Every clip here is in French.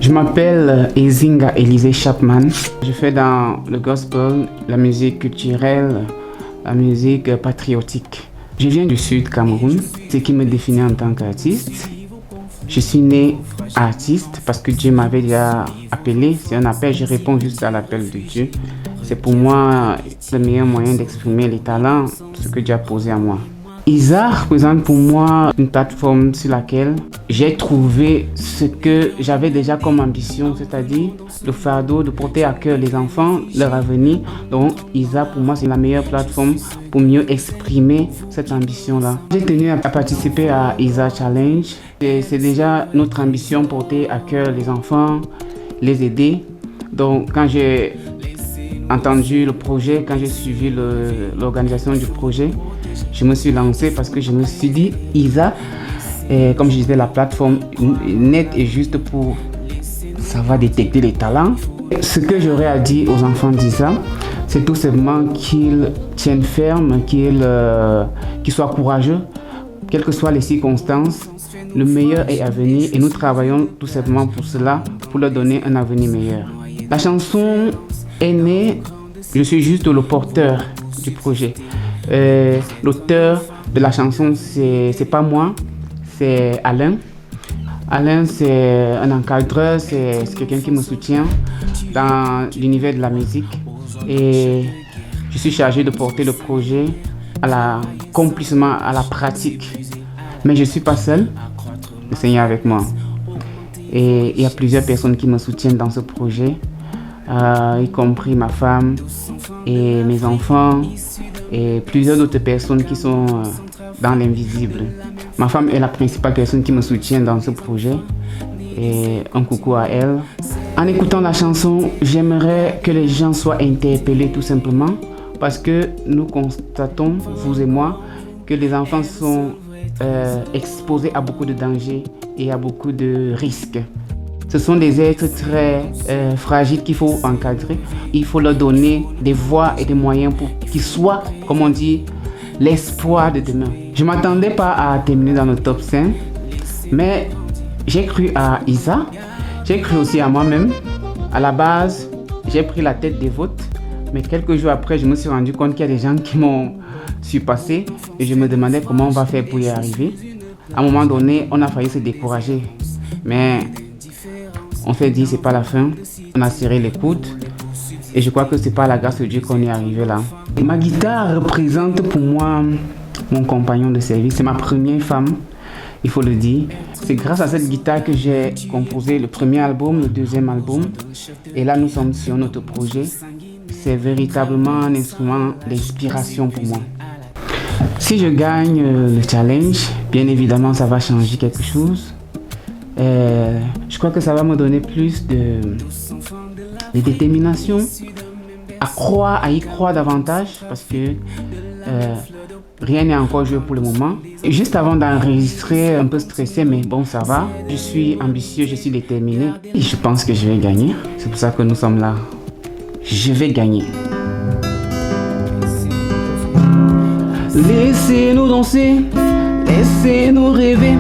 Je m'appelle Ezinga Élisée Chapman. Je fais dans le gospel, la musique culturelle, la musique patriotique. Je viens du sud Cameroun, ce qui me définit en tant qu'artiste. Je suis né artiste parce que Dieu m'avait déjà appelé. C'est un appel, je réponds juste à l'appel de Dieu. C'est pour moi le meilleur moyen d'exprimer les talents, ce que Dieu a posé à moi. ISA représente pour moi une plateforme sur laquelle j'ai trouvé ce que j'avais déjà comme ambition, c'est-à-dire le fardeau de porter à cœur les enfants, leur avenir. Donc ISA pour moi c'est la meilleure plateforme pour mieux exprimer cette ambition-là. J'ai tenu à participer à ISA Challenge. C'est déjà notre ambition, porter à cœur les enfants, les aider. Donc quand j'ai entendu le projet, quand j'ai suivi l'organisation du projet, je me suis lancé parce que je me suis dit, ISA, comme je disais, la plateforme nette et juste pour savoir détecter les talents. Ce que j'aurais à dire aux enfants d'ISA, c'est tout simplement qu'ils tiennent ferme, qu'ils soient courageux, quelles que soient les circonstances. Le meilleur est à venir et nous travaillons tout simplement pour cela, pour leur donner un avenir meilleur. La chanson est née, je suis juste le porteur du projet. L'auteur de la chanson, c'est pas moi, c'est Alain. Alain, c'est un encadreur, c'est quelqu'un qui me soutient dans l'univers de la musique. Et je suis chargé de porter le projet à l'accomplissement, à la pratique. Mais je ne suis pas seul, le Seigneur est avec moi. Et il y a plusieurs personnes qui me soutiennent dans ce projet, y compris ma femme et mes enfants. Et plusieurs autres personnes qui sont dans l'invisible. Ma femme est la principale personne qui me soutient dans ce projet. Et un coucou à elle. En écoutant la chanson, j'aimerais que les gens soient interpellés tout simplement parce que nous constatons, vous et moi, que les enfants sont exposés à beaucoup de dangers et à beaucoup de risques. Ce sont des êtres très fragiles qu'il faut encadrer. Il faut leur donner des voies et des moyens pour qu'ils soient, comme on dit, l'espoir de demain. Je ne m'attendais pas à terminer dans le top 5, mais j'ai cru à ISA, j'ai cru aussi à moi-même. À la base, j'ai pris la tête des votes, mais quelques jours après, je me suis rendu compte qu'il y a des gens qui m'ont surpassé et je me demandais comment on va faire pour y arriver. À un moment donné, on a failli se décourager, mais on s'est dit c'est pas la fin, on a serré les coudes et je crois que c'est par la grâce de Dieu qu'on est arrivé là. Et ma guitare représente pour moi mon compagnon de service, c'est ma première femme, il faut le dire. C'est grâce à cette guitare que j'ai composé le premier album, le deuxième album et là nous sommes sur notre projet. C'est véritablement un instrument d'inspiration pour moi. Si je gagne le challenge, bien évidemment ça va changer quelque chose. Je crois que ça va me donner plus de détermination à y croire davantage parce que rien n'est encore joué pour le moment. Et juste avant d'enregistrer, un peu stressé, mais bon, ça va. Je suis ambitieux, je suis déterminé et je pense que je vais gagner. C'est pour ça que nous sommes là. Je vais gagner. Laissez-nous danser, laissez-nous rêver.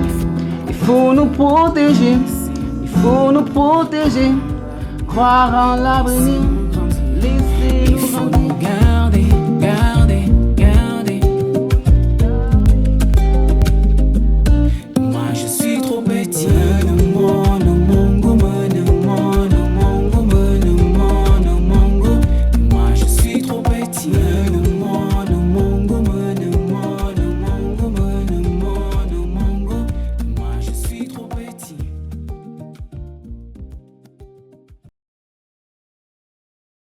Il faut nous protéger, il faut nous protéger, croire en l'avenir, laissez-nous garder.